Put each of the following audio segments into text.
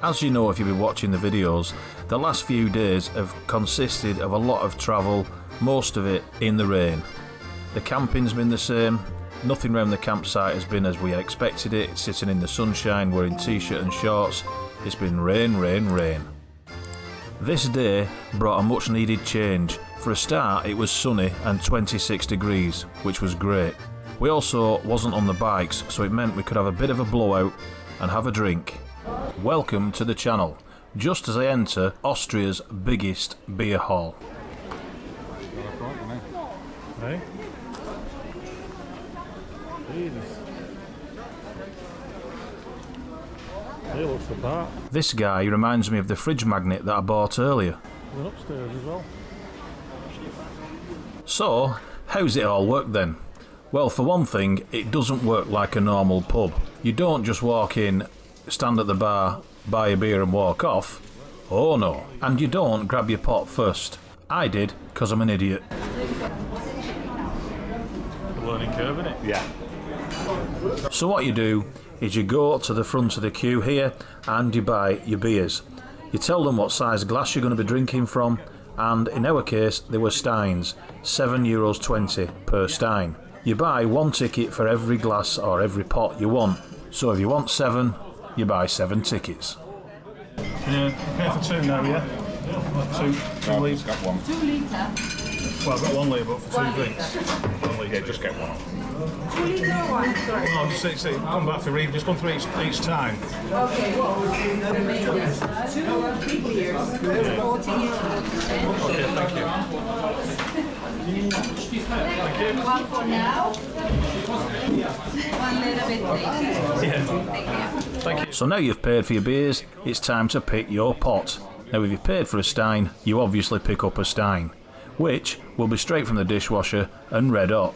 As you know if you've been watching the videos, the last few days have consisted of a lot of travel, most of it in the rain. The camping's been the same, nothing around the campsite has been as we expected it, sitting in the sunshine wearing t-shirt and shorts. It's been rain, rain, rain. This day brought a much needed change. For a start it was sunny and 26 degrees, which was great. We also wasn't on the bikes, so it meant we could have a bit of a blowout and have a drink. Welcome to the channel, just as I enter Austria's biggest beer hall. Hey? Jesus. He looks the part. This guy reminds me of the fridge magnet that I bought earlier. We're upstairs as well. So, how's it all work then? Well, for one thing, it doesn't work like a normal pub. You don't just walk in, stand at the bar, buy a beer and walk off. Oh no. And you don't grab your pot first. I did, because I'm an idiot. The learning curve, innit? Yeah. So what you do is you go to the front of the queue here and you buy your beers. You tell them what size glass you're going to be drinking from, and in our case they were steins, €7.20 per stein. You buy one ticket for every glass or every pot you want. So if you want 7, you buy 7 tickets. Yeah, pay for 2 now, yeah? 2 litres. Got 1. 2 litre. Well, I've got 1 litre, but for 2 drinks. 1 litre. Yeah, just get 1. 2 litre or 1, sorry. No, just come back for just come through each time. Okay, well, we make this 2 big beers, 40 euros. Okay, thank you. One for now, 1 little bit later. Yeah. Thank you. So now you've paid for your beers, it's time to pick your pot. Now if you've paid for a stein, you obviously pick up a stein, which will be straight from the dishwasher and red hot.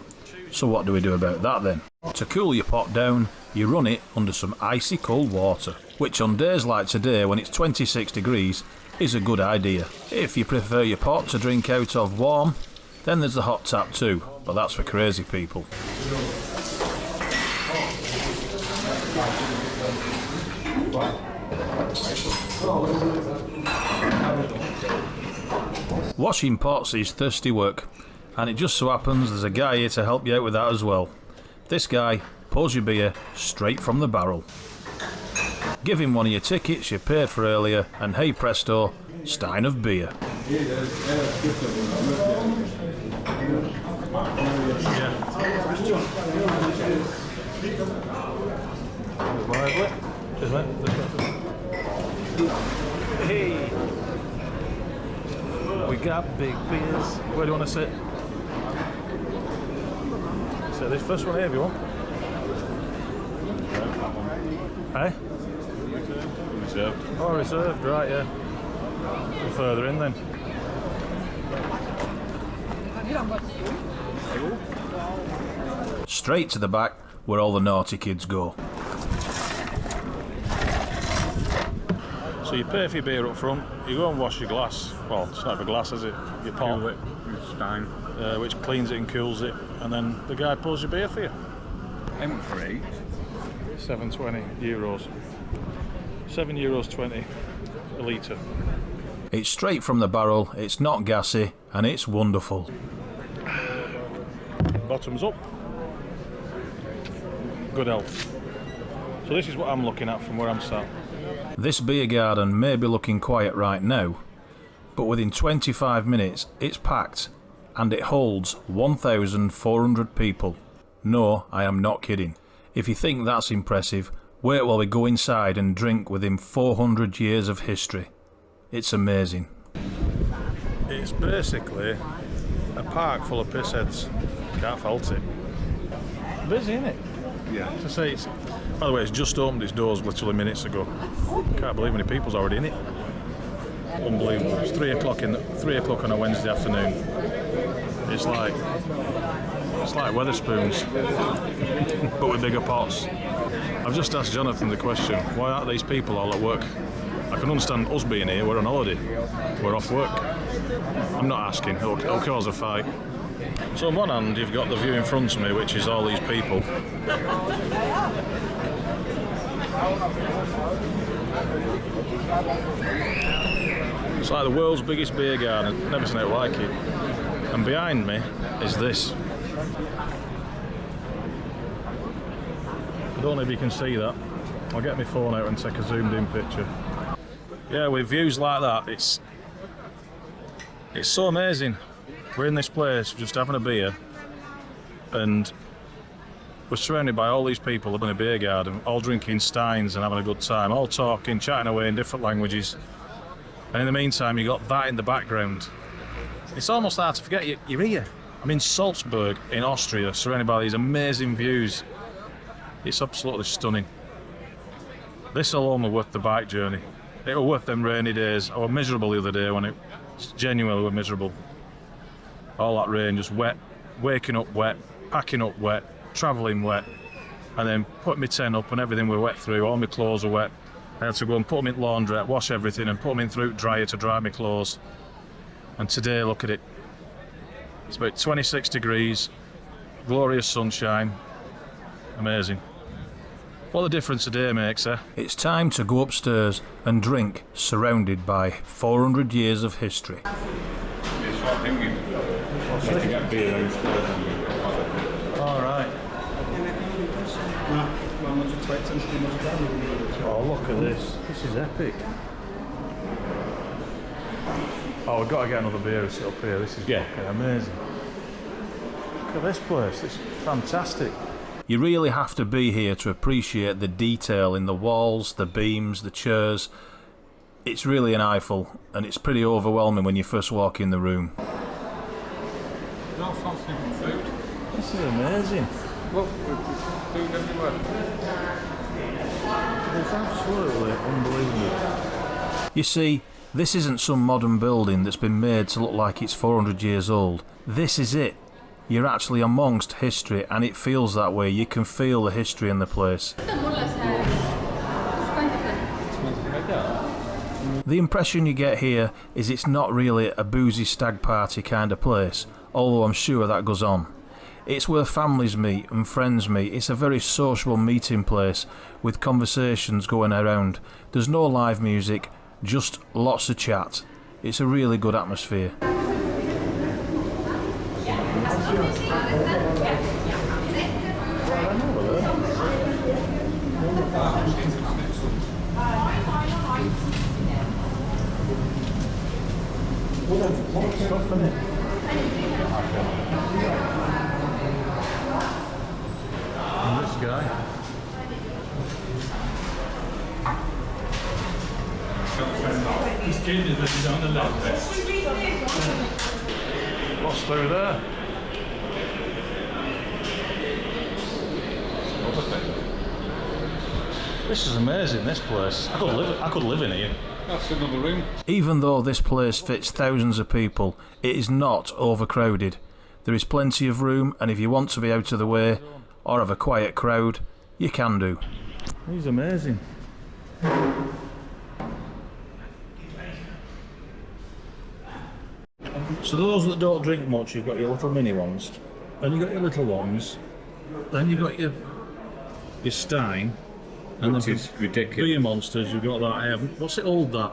So what do we do about that then? To cool your pot down, you run it under some icy cold water, which on days like today when it's 26 degrees is a good idea. If you prefer your pot to drink out of warm, then there's the hot tap too, but that's for crazy people. Washing pots is thirsty work, and it just so happens there's a guy here to help you out with that as well. This guy pours your beer straight from the barrel. Give him one of your tickets you paid for earlier, and hey presto, stein of beer. Hey! We got big beers. Where do you want to sit? Sit this first one here if you want. Hey? Reserved. Oh, reserved, right, yeah. Go further in then. Straight to the back where all the naughty kids go. So you pay for your beer up front, you go and wash your glass. Well, it's not a glass, is it? Your pot. Cool it. Stein. Which cleans it and cools it, and then the guy pours your beer for you. How much for 8? €7.20. €7.20 a litre. It's straight from the barrel, it's not gassy, and it's wonderful. Bottoms up. Good health. So this is what I'm looking at from where I'm sat. This beer garden may be looking quiet right now, but within 25 minutes it's packed, and it holds 1,400 people. No, I am not kidding. If you think that's impressive, wait while we go inside and drink within 400 years of history. It's amazing. It's basically a park full of pissheads. Can't fault it. Busy, isn't it? Yeah. To say it's. By the way, it's just opened its doors literally minutes ago. Can't believe how many people's already in it. Unbelievable. It's 3 o'clock on a Wednesday afternoon. It's like Weatherspoons, but with bigger pots. I've just asked Jonathan the question: why aren't these people all at work? I can understand us being here. We're on holiday. We're off work. I'm not asking. It'll cause a fight. So on one hand, you've got the view in front of me, which is all these people. It's like the world's biggest beer garden. Never seen it like it. And behind me is this. I don't know if you can see that. I'll get my phone out and take a zoomed in picture. Yeah, with views like that, it's so amazing. We're in this place just having a beer and we're surrounded by all these people living in a beer garden, all drinking steins and having a good time, all talking, chatting away in different languages. And in the meantime, you got that in the background. It's almost hard to forget you're here. I'm in Salzburg in Austria, surrounded by these amazing views. It's absolutely stunning. This alone was worth the bike journey. It was worth them rainy days. I was miserable the other day when it genuinely was miserable. All that rain, just wet, waking up wet, packing up wet, travelling wet, and then putting my tent up and everything was wet through, all my clothes were wet. I had to go and put them in laundrette, wash everything and put them in through dryer to dry my clothes. And today, look at it. It's about 26 degrees, glorious sunshine, amazing. What a difference a day makes, eh? It's time to go upstairs and drink, surrounded by 400 years of history. Alright. Oh, look at this. This is epic. Oh, we've got to get another beer and sit up here. This is fucking amazing. Look at this place. It's fantastic. You really have to be here to appreciate the detail in the walls, the beams, the chairs. It's really an eyeful, and it's pretty overwhelming when you first walk in the room. No fancy food. This is amazing. Look, food everywhere. It's absolutely unbelievable. You see, this isn't some modern building that's been made to look like it's 400 years old. This is it. You're actually amongst history, and it feels that way. You can feel the history in the place. The impression you get here is it's not really a boozy stag party kind of place, although I'm sure that goes on. It's where families meet and friends meet. It's a very sociable meeting place with conversations going around. There's no live music, just lots of chat. It's a really good atmosphere. And this guy. What's through there? This is amazing, this place. I could live in here. That's another room. Even though this place fits thousands of people, it is not overcrowded. There is plenty of room, and if you want to be out of the way or have a quiet crowd, you can do. He's amazing. So those that don't drink much, you've got your little mini ones, and you've got your little ones, then you've got your Stein, and Which then is ridiculous. beer monsters, you've got that. What's it old that?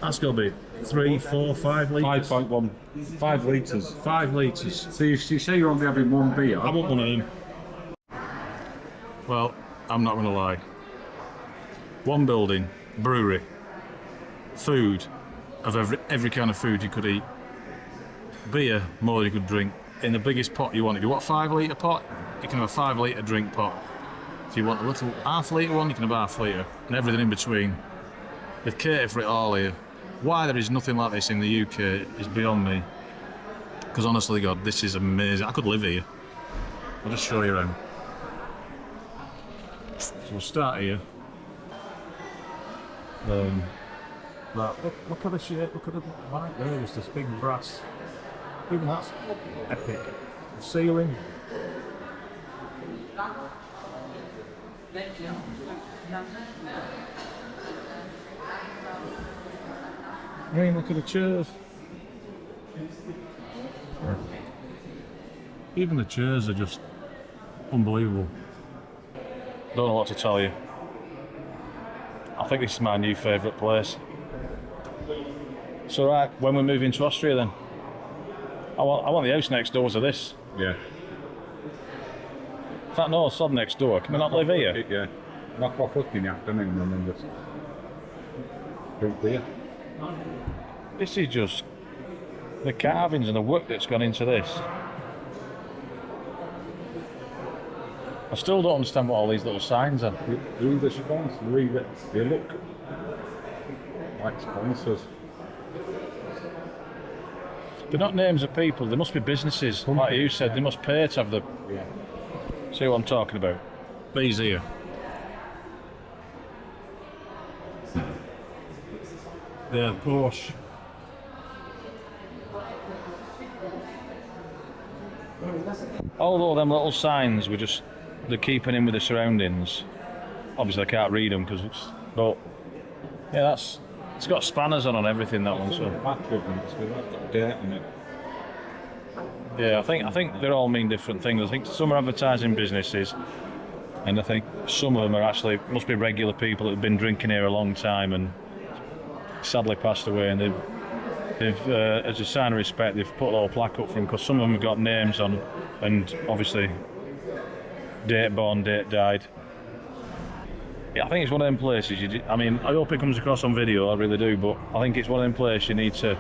That's got to be 3, 4, 5 litres. 5.1. 5 litres. 5 litres. So you say you're only having one beer. I want one of them. Well, I'm not going to lie. One building, brewery, food, of every kind of food you could eat. Beer, more you could drink. In the biggest pot you want. If you want a 5 litre pot, you can have a 5 litre drink pot. If you want a little half litre one, you can have half litre. And everything in between. They've catered for it all here. Why there is nothing like this in the UK is beyond me. Because honestly, God, this is amazing. I could live here. I'll just show you around. So we'll start here. Look at the shape, look at the light there, there's this big brass. Even that's epic. The ceiling. I mean, look at the chairs. Even the chairs are just unbelievable. Don't know what to tell you. I think this is my new favourite place. So right, when we're moving to Austria then, I want the house next door to this. Yeah. In fact, no, sod next door. Can we not live here? Yeah. Knock off us in the afternoon and then just drink beer. This is just the carvings and the work that's gone into this. I still don't understand what all these little signs are. Through the sponsors, they look like sponsors. They're not names of people, they must be businesses. Like you said, they must pay to have the... Yeah. See what I'm talking about? These here. They're Porsche. Although them little signs were just, they're keeping in with the surroundings. Obviously I can't read them because it's, but yeah, it's got spanners on everything, that one. So Back with them, it's got dirt in it. yeah, I think they all mean different things. I think some are advertising businesses, and I think some of them are actually, must be regular people that have been drinking here a long time and sadly passed away, and they've as a sign of respect, they've put a little plaque up for them, because some of them have got names on, and obviously date born, date died. Yeah, I think it's one of them places, I mean, I hope it comes across on video, I really do, but I think it's one of them places you need to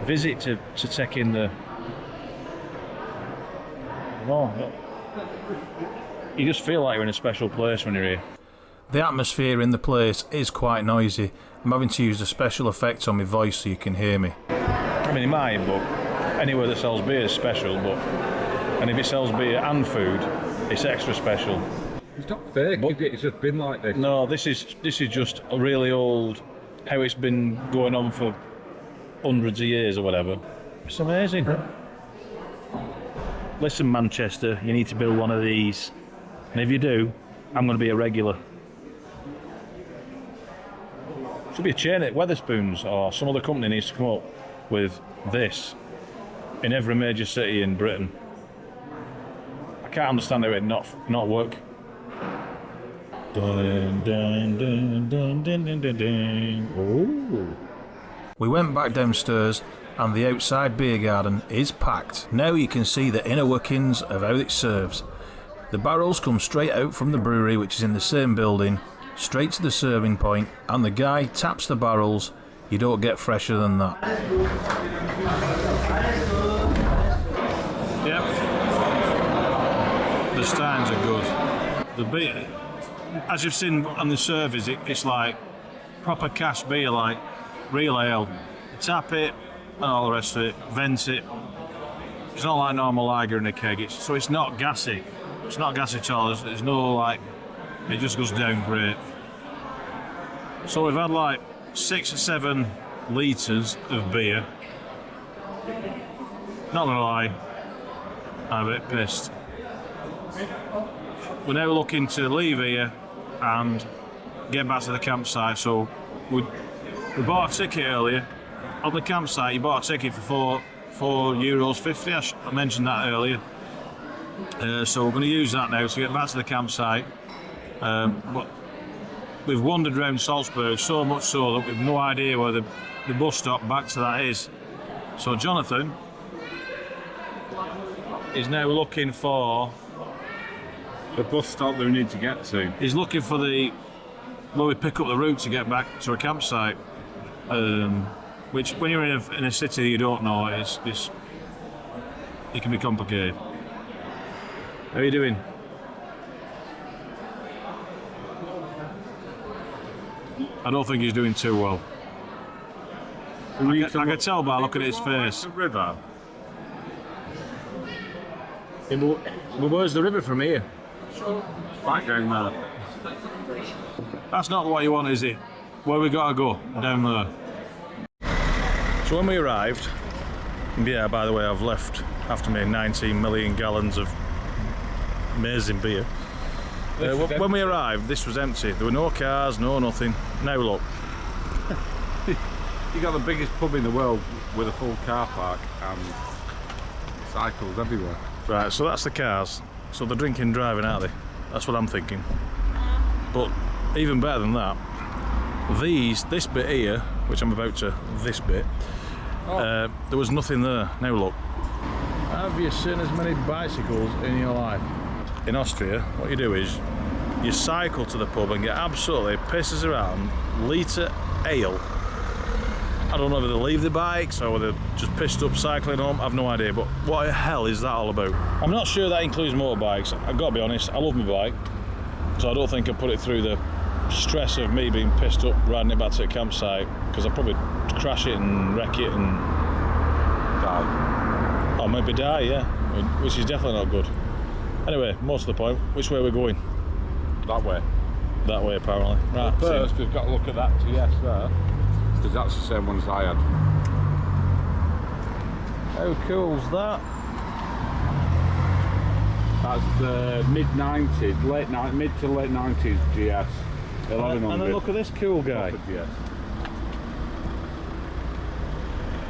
visit to take in the... Oh, you just feel like you're in a special place when you're here. The atmosphere in the place is quite noisy. I'm having to use a special effect on my voice so you can hear me. I mean, it might, but anywhere that sells beer is special, but... And if it sells beer and food, it's extra special. It's not fake, is it? It's just been like this. No, this is just a really old, how it's been going on for hundreds of years or whatever. It's amazing. Listen, Manchester, you need to build one of these. And if you do, I'm going to be a regular. Should be a chain at Wetherspoons, or some other company needs to come up with this in every major city in Britain. I can't understand how it not work. Dun, dun, dun, dun, dun, dun, dun, dun. Ooh. We went back downstairs and the outside beer garden is packed. Now you can see the inner workings of how it serves. The barrels come straight out from the brewery, which is in the same building, straight to the serving point, and the guy taps the barrels. You don't get fresher than that. Yep. The steins are good. The beer, as you've seen on the service, it's like proper cask beer, like real ale. You tap it and all the rest of it, vent it. It's not like normal lager in a keg, so it's not gassy. It's not gassy at all. There's no like, it just goes down great. So we've had like 6 or 7 litres of beer. Not gonna lie, I'm a bit pissed. We're now looking to leave here and get back to the campsite. So we bought a ticket earlier. On the campsite, you bought a ticket for €4.50. I mentioned that earlier. So we're going to use that now to get back to the campsite. But we've wandered around Salzburg so much so that we've no idea where the bus stop back to that is. So Jonathan is now looking for The bus stop that we need to get to. He's looking for where we pick up the route to get back to a campsite. Which, when you're in a city you don't know, it can be complicated. How are you doing? I don't think he's doing too well. I can tell by looking at his face. The river. Well, where's the river from here? Right down there. That's not what you want, is it? Where we gotta go? Down there. So when we arrived, yeah, by the way, I've left after me 19 million gallons of amazing beer. When we arrived, this was empty. There were no cars, no nothing. Now look. You got the biggest pub in the world with a full car park and cycles everywhere. Right, so that's the cars. So they're drinking and driving, aren't they? That's what I'm thinking. But even better than that, this bit here, which I'm about to, this bit, there was nothing there. Now look. Have you seen as many bicycles in your life? In Austria, what you do is you cycle to the pub and get absolutely pisses around, litre ale. I don't know whether they leave the bikes or whether they're just pissed up cycling home, I've no idea, but what the hell is that all about? I'm not sure that includes motorbikes. I've got to be honest, I love my bike, so I don't think I put it through the stress of me being pissed up riding it back to the campsite, because I'd probably crash it and wreck it and die. Or maybe die, yeah, which is definitely not good. Anyway, most of the point, which way are we going? That way. That way, apparently. Right, But first, we've got to look at that TS there, because that's the same one as I had. how cool's that? That's the mid-90s, mid to late 90s GS. 1100. And then look at this cool guy. GS.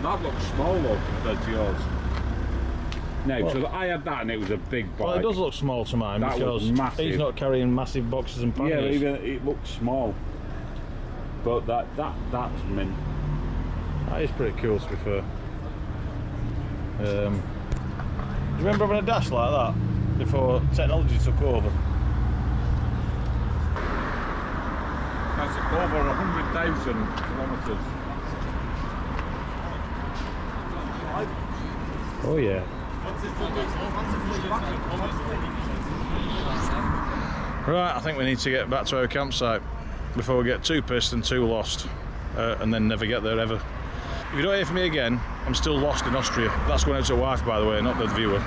That looks small though compared to yours. No, Well, so I had that and it was a big bike. Well, it does look small to mine That was because massive. he's not carrying massive boxes and panniers. Yeah, but even it looks small. But that's mint. That is pretty cool, to be fair. Do you remember having a dash like that before technology took over? That's over 100,000 kilometres. Oh yeah. Right, I think we need to get back to our campsite before we get too pissed and too lost, and then never get there ever. If you don't hear from me again, I'm still lost in Austria. That's going out to the wife, by the way, not the viewer.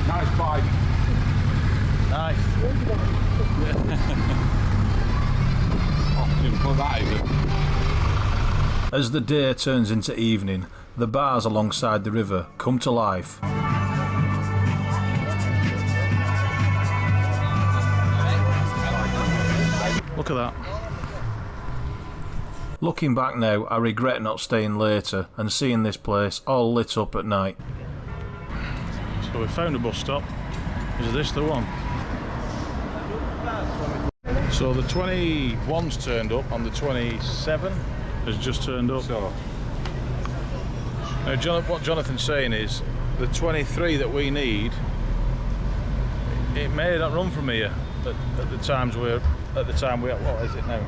Nice bike. Nice. Didn't put that in. As the day turns into evening, the bars alongside the river come to life. Look at that. Looking back now, I regret not staying later and seeing this place all lit up at night. So we found a bus stop. Is this the one? So the 21's turned up and the 27 has just turned up. So, Now, what Jonathan's saying is the 23 that we need, it may not run from here at the time we're what is it now?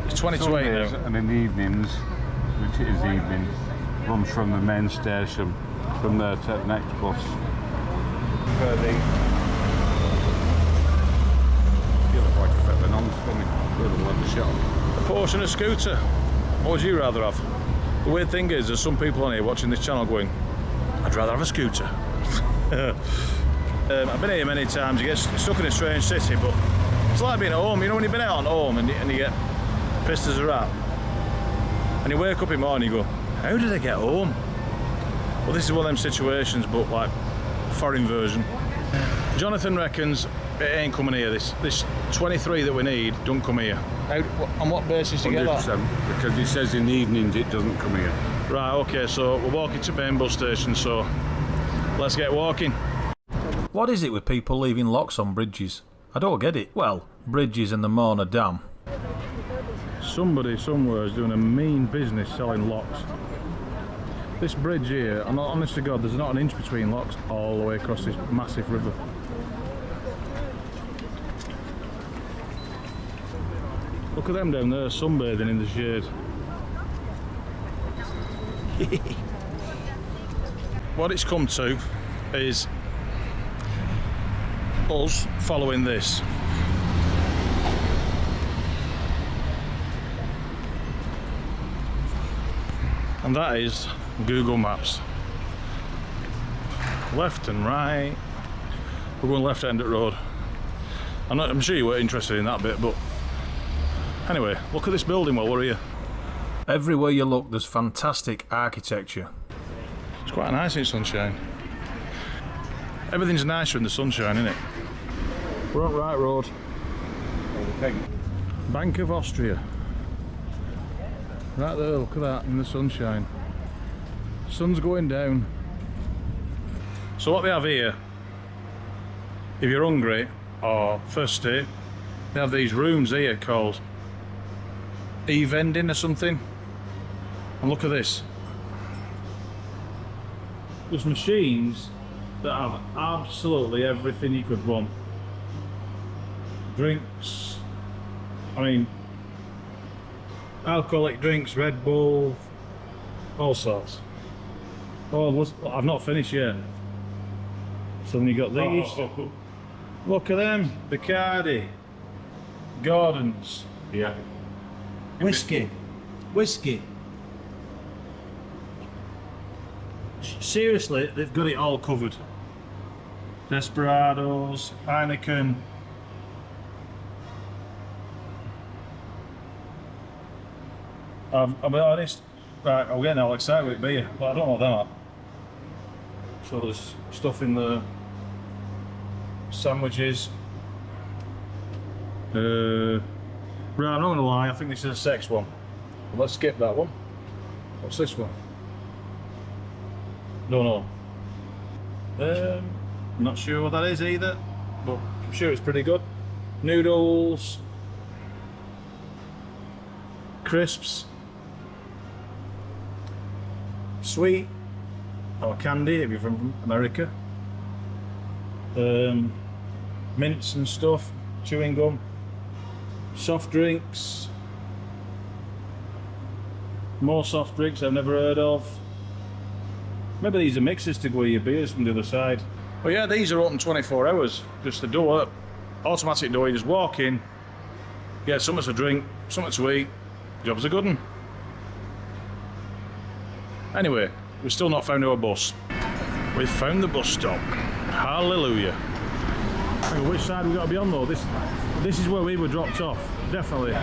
It's 20 to 8 now. and in the evenings, which it is evening, runs from the main station, from there to the next bus. You look like a bit of an on-stomach, good leather shot. A Porsche and a scooter. What would you rather have? The weird thing is, there's some people on here watching this channel going, I'd rather have a scooter. I've been here many times. You get stuck in a strange city, but it's like being at home. You know when you've been out on home and you get pissed as a rat, and you wake up in the morning and you go, how did I get home? Well, this is one of them situations, but like foreign version. Jonathan reckons it ain't coming here. This 23 that we need don't come here. On what basis do you get that? 100%, because he says in the evenings it doesn't come here. Right, okay, so we're walking to main bus station, so let's get walking. What is it with people leaving locks on bridges? I don't get it. Well, bridges and the Morna Dam. Somebody somewhere is doing a mean business selling locks. This bridge here, I'm not honest to God, there's not an inch between locks all the way across this massive river. Look at them down there sunbathing in the shade. What it's come to is us following this. And that is Google Maps. Left and right. We're going left end at road. I'm sure you weren't interested in that bit, but anyway, look at this building while we're here. Everywhere you look, there's fantastic architecture. It's quite nice in sunshine. Everything's nicer in the sunshine, isn't it? We're on right road. Bank of Austria. Right there, look at that in the sunshine. Sun's going down. So what they have here, if you're hungry, or first day, they have these rooms here called e-vending or something. And look at this. There's machines that have absolutely everything you could want. Drinks, I mean, alcoholic drinks, Red Bull, all sorts. Oh, I've not finished yet. So then you got these. Look at them, Bacardi, Gordon's. Yeah. Whiskey. Seriously, they've got it all covered. Desperados, Heineken. I'll be honest, right, I'm getting all excited with beer, but I don't know what them are. So there's stuff in the sandwiches. Right, I'm not gonna lie, I think this is a sex one. Let's skip that one. What's this one? Don't know. Not sure what that is either, but I'm sure it's pretty good. Noodles, crisps, sweet or candy if you're from America, mints and stuff, chewing gum, soft drinks, more soft drinks I've never heard of. Maybe these are mixers to go with your beers from the other side. But yeah, these are open 24 hours. Just the door, automatic door, you just walk in, get something to drink, something to eat, job's a good one. Anyway, we've still not found our bus. We've found the bus stop. Hallelujah. Which side we got to be on though? This is where we were dropped off, definitely.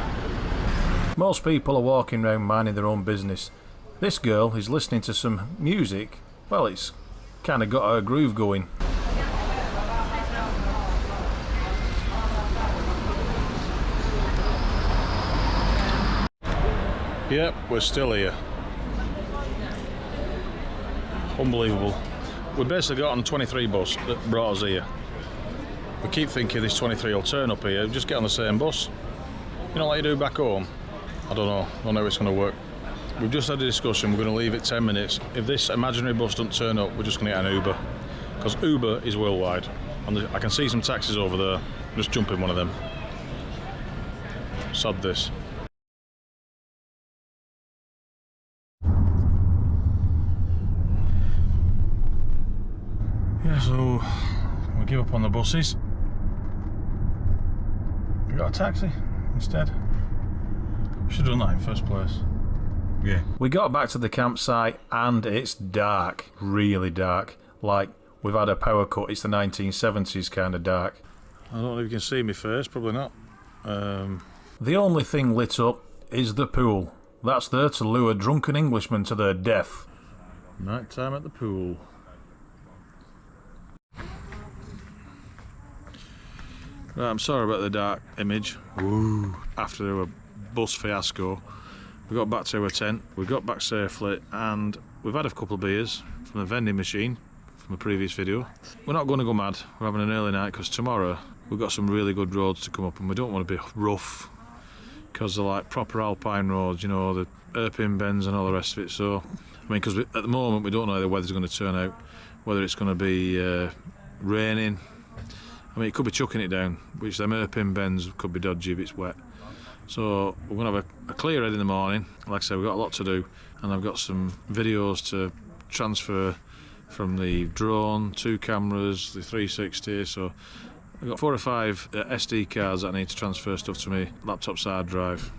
Most people are walking around minding their own business. This girl is listening to some music. Well, it's kind of got a groove going. Yep, we're still here. Unbelievable. We basically got on the 23 bus that brought us here. We keep thinking this 23 will turn up here, just get on the same bus. You know like you do back home? I don't know if it's going to work. We've just had a discussion, we're going to leave it 10 minutes. If this imaginary bus doesn't turn up, we're just going to get an Uber. Because Uber is worldwide. And I can see some taxis over there. Just jump in one of them. Sod this. Yeah, so we'll give up on the buses. We got a taxi instead. Should have done that in first place. Yeah. We got back to the campsite and it's dark, really dark. Like we've had a power cut, it's the 1970s kind of dark. I don't know if you can see me first, probably not. The only thing lit up is the pool. That's there to lure drunken Englishmen to their death. Night time at the pool. Right, I'm sorry about the dark image. Woo. After our bus fiasco, we got back to our tent, we got back safely, and we've had a couple of beers from the vending machine from the previous video. We're not going to go mad, we're having an early night because tomorrow we've got some really good roads to come up and we don't want to be rough because they're like proper alpine roads, you know, the hairpin bends and all the rest of it. So, I mean, because at the moment we don't know how the weather's going to turn out, whether it's going to be raining. I mean, it could be chucking it down, which them hairpin bends could be dodgy if it's wet. So we're going to have a clear head in the morning. Like I said, we've got a lot to do, and I've got some videos to transfer from the drone, 2 cameras, the 360. So I've got 4 or 5 SD cards that I need to transfer stuff to my laptop's hard drive.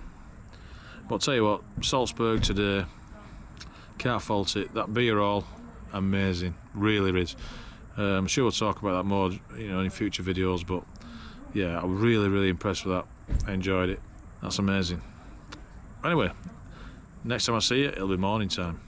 But I'll tell you what, Salzburg today, can't fault it. That beer all, amazing, really is. I'm sure we'll talk about that more, you know, in future videos. But yeah, I was really impressed with that. I enjoyed it. That's amazing. Anyway, next time I see you, it'll be morning time.